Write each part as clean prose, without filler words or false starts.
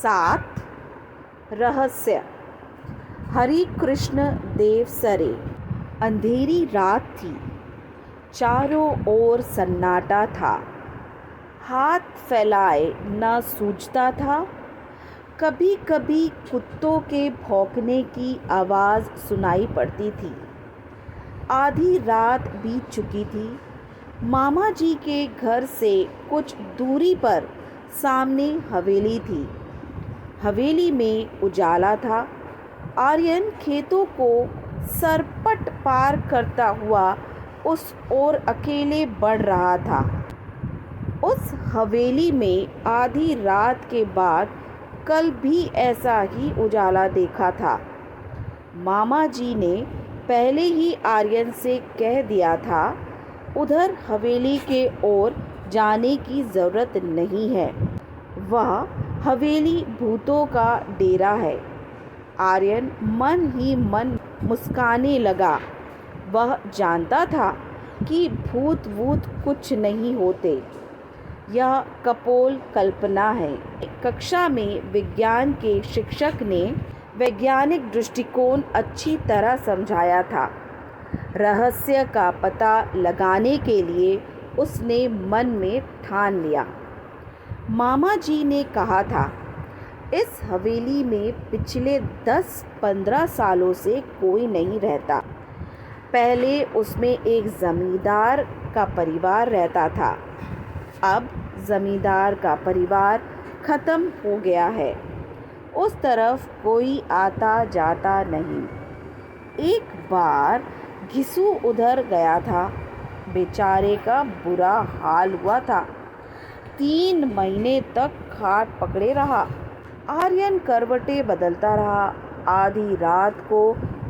सात रहस्य। हरि कृष्ण देव सरे। अंधेरी रात थी, चारों ओर सन्नाटा था। हाथ फैलाए न सूझता था। कभी कभी कुत्तों के भौंकने की आवाज़ सुनाई पड़ती थी। आधी रात बीत चुकी थी। मामा जी के घर से कुछ दूरी पर सामने हवेली थी। हवेली में उजाला था। आर्यन खेतों को सरपट पार करता हुआ उस ओर अकेले बढ़ रहा था। उस हवेली में आधी रात के बाद कल भी ऐसा ही उजाला देखा था। मामा जी ने पहले ही आर्यन से कह दिया था, उधर हवेली के ओर जाने की ज़रूरत नहीं है, वह हवेली भूतों का डेरा है। आर्यन मन ही मन मुस्काने लगा। वह जानता था कि भूत वूत कुछ नहीं होते, यह कपोल कल्पना है। कक्षा में विज्ञान के शिक्षक ने वैज्ञानिक दृष्टिकोण अच्छी तरह समझाया था। रहस्य का पता लगाने के लिए उसने मन में ठान लिया। मामा जी ने कहा था, इस हवेली में पिछले 10-15 सालों से कोई नहीं रहता। पहले उसमें एक ज़मींदार का परिवार रहता था। अब ज़मींदार का परिवार ख़त्म हो गया है। उस तरफ कोई आता जाता नहीं। एक बार घिसू उधर गया था। बेचारे का बुरा हाल हुआ था। 3 महीने तक खाट पकड़े रहा। आर्यन करवटें बदलता रहा। आधी रात को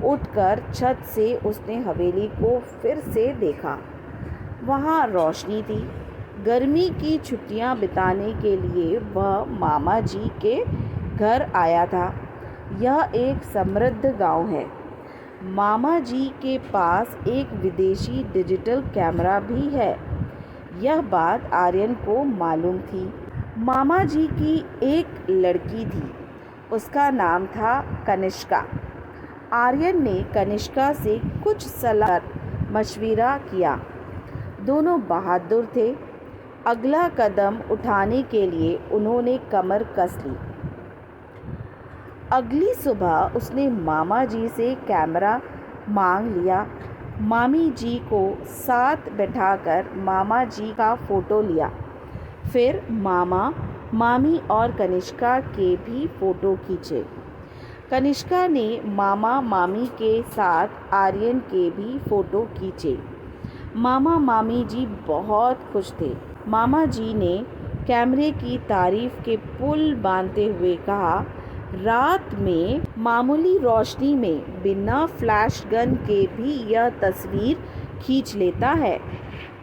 उठकर छत से उसने हवेली को फिर से देखा। वहाँ रोशनी थी। गर्मी की छुट्टियाँ बिताने के लिए वह मामा जी के घर आया था। यह एक समृद्ध गांव है। मामा जी के पास एक विदेशी डिजिटल कैमरा भी है। यह बात आर्यन को मालूम थी। मामा जी की एक लड़की थी, उसका नाम था कनिष्का। आर्यन ने कनिष्का से कुछ सलाह मशविरा किया। दोनों बहादुर थे। अगला कदम उठाने के लिए उन्होंने कमर कस ली। अगली सुबह उसने मामा जी से कैमरा मांग लिया। मामी जी को साथ बैठाकर मामा जी का फ़ोटो लिया। फिर मामा, मामी और कनिष्का के भी फ़ोटो खींचे। कनिष्का ने मामा मामी के साथ आर्यन के भी फ़ोटो खींचे। मामा मामी जी बहुत खुश थे। मामा जी ने कैमरे की तारीफ के पुल बांधते हुए कहा, रात में मामूली रोशनी में बिना फ्लैश गन के भी यह तस्वीर खींच लेता है।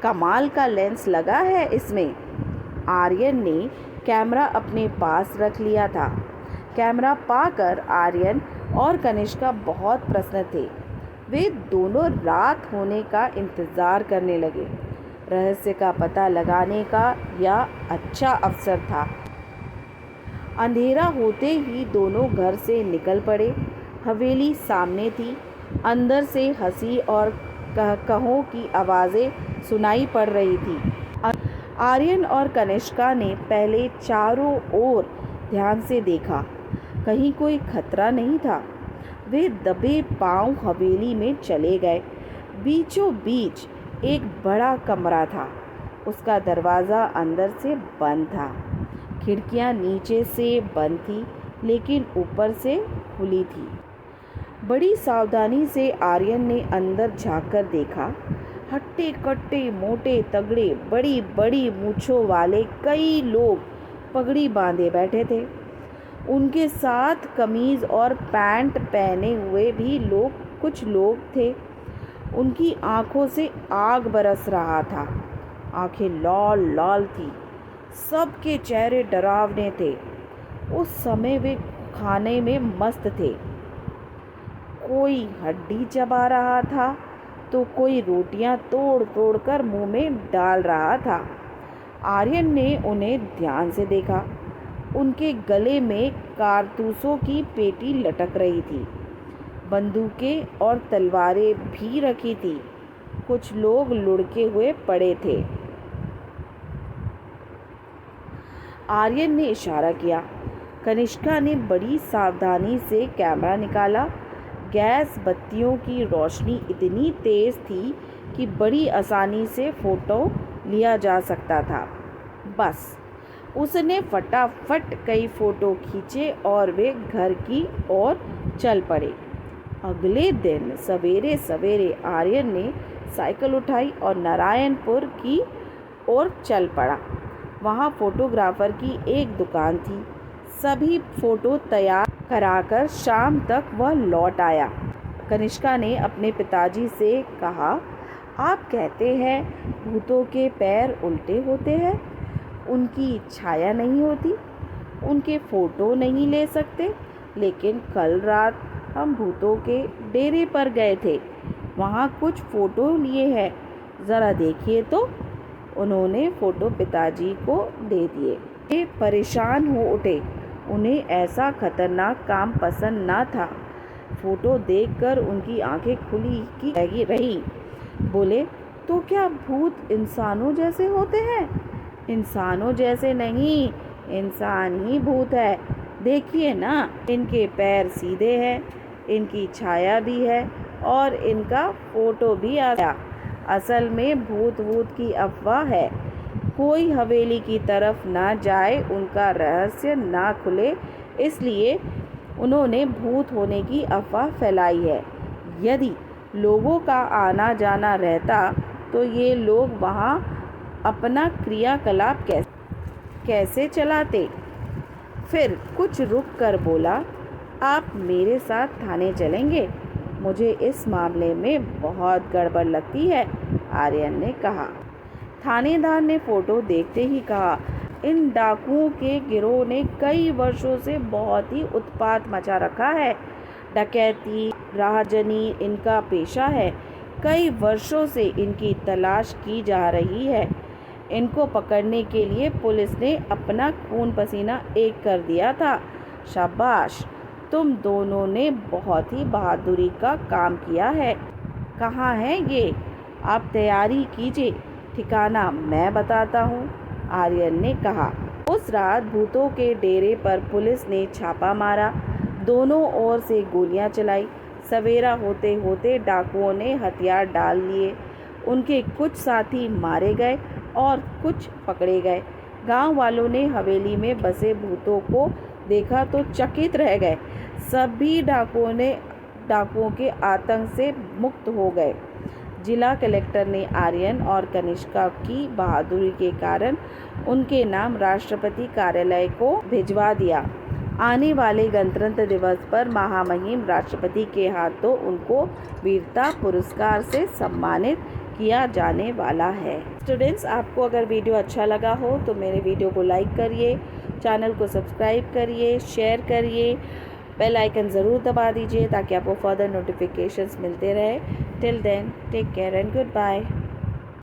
कमाल का लेंस लगा है इसमें। आर्यन ने कैमरा अपने पास रख लिया था। कैमरा पाकर आर्यन और कनिष्का बहुत प्रसन्न थे। वे दोनों रात होने का इंतज़ार करने लगे। रहस्य का पता लगाने का यह अच्छा अवसर था। अंधेरा होते ही दोनों घर से निकल पड़े। हवेली सामने थी। अंदर से हंसी और कहों की आवाज़ें सुनाई पड़ रही थी। आर्यन और कनिष्का ने पहले चारों ओर ध्यान से देखा। कहीं कोई खतरा नहीं था। वे दबे पांव हवेली में चले गए। बीचों बीच एक बड़ा कमरा था। उसका दरवाज़ा अंदर से बंद था। खिड़कियां नीचे से बंद थी, लेकिन ऊपर से खुली थी। बड़ी सावधानी से आर्यन ने अंदर झांककर देखा। हट्टे कट्टे, मोटे तगड़े, बड़ी बड़ी मूंछों वाले कई लोग पगड़ी बांधे बैठे थे। उनके साथ कमीज़ और पैंट पहने हुए भी कुछ लोग थे। उनकी आंखों से आग बरस रहा था। आंखें लाल लाल थी। सबके चेहरे डरावने थे। उस समय वे खाने में मस्त थे। कोई हड्डी चबा रहा था तो कोई रोटियां तोड़ तोड़ कर मुंह में डाल रहा था। आर्यन ने उन्हें ध्यान से देखा। उनके गले में कारतूसों की पेटी लटक रही थी। बंदूकें और तलवारें भी रखी थी। कुछ लोग लुढ़के हुए पड़े थे। आर्यन ने इशारा किया। कनिष्का ने बड़ी सावधानी से कैमरा निकाला। गैस बत्तियों की रोशनी इतनी तेज थी कि बड़ी आसानी से फोटो लिया जा सकता था। बस उसने फटाफट कई फ़ोटो खींचे और वे घर की ओर चल पड़े। अगले दिन सवेरे सवेरे आर्यन ने साइकिल उठाई और नारायणपुर की ओर चल पड़ा। वहाँ फोटोग्राफर की एक दुकान थी। सभी फ़ोटो तैयार कराकर शाम तक वह लौट आया। कनिष्का ने अपने पिताजी से कहा, आप कहते हैं भूतों के पैर उल्टे होते हैं, उनकी छाया नहीं होती, उनके फ़ोटो नहीं ले सकते, लेकिन कल रात हम भूतों के डेरे पर गए थे, वहाँ कुछ फ़ोटो लिए हैं, ज़रा देखिए तो। उन्होंने फ़ोटो पिताजी को दे दिए। वे परेशान हो उठे। उन्हें ऐसा खतरनाक काम पसंद न था। फ़ोटो देखकर उनकी आंखें खुली की रही। बोले, तो क्या भूत इंसानों जैसे होते हैं? इंसानों जैसे नहीं, इंसान ही भूत है। देखिए ना, इनके पैर सीधे हैं, इनकी छाया भी है और इनका फ़ोटो भी आया। असल में भूत की अफवाह है। कोई हवेली की तरफ ना जाए, उनका रहस्य ना खुले, इसलिए उन्होंने भूत होने की अफवाह फैलाई है। यदि लोगों का आना जाना रहता तो ये लोग वहाँ अपना क्रियाकलाप कैसे चलाते? फिर कुछ रुक कर बोला, आप मेरे साथ थाने चलेंगे? मुझे इस मामले में बहुत गड़बड़ लगती है, आर्यन ने कहा। थानेदार ने फ़ोटो देखते ही कहा, इन डाकुओं के गिरोह ने कई वर्षों से बहुत ही उत्पात मचा रखा है। डकैती, राहजनी इनका पेशा है। कई वर्षों से इनकी तलाश की जा रही है। इनको पकड़ने के लिए पुलिस ने अपना खून पसीना एक कर दिया था। शाबाश, तुम दोनों ने बहुत ही बहादुरी का काम किया है। कहाँ है ये? आप तैयारी कीजिए, ठिकाना मैं बताता हूँ, आर्यन ने कहा। उस रात भूतों के डेरे पर पुलिस ने छापा मारा। दोनों ओर से गोलियां चलाई। सवेरा होते होते डाकुओं ने हथियार डाल लिए। उनके कुछ साथी मारे गए और कुछ पकड़े गए। गांव वालों ने हवेली में बसे भूतों को देखा तो चकित रह गए। सभी डाकुओं के आतंक से मुक्त हो गए। जिला कलेक्टर ने आर्यन और कनिष्का की बहादुरी के कारण उनके नाम राष्ट्रपति कार्यालय को भिजवा दिया। आने वाले गणतंत्र दिवस पर महामहिम राष्ट्रपति के हाथों उनको वीरता पुरस्कार से सम्मानित किया जाने वाला है। स्टूडेंट्स, आपको अगर वीडियो अच्छा लगा हो तो मेरे वीडियो को लाइक करिए, चैनल को सब्सक्राइब करिए, शेयर करिए, बेल आइकन ज़रूर दबा दीजिए ताकि आपको फर्दर नोटिफिकेशंस मिलते रहे। Till then, take care and good bye.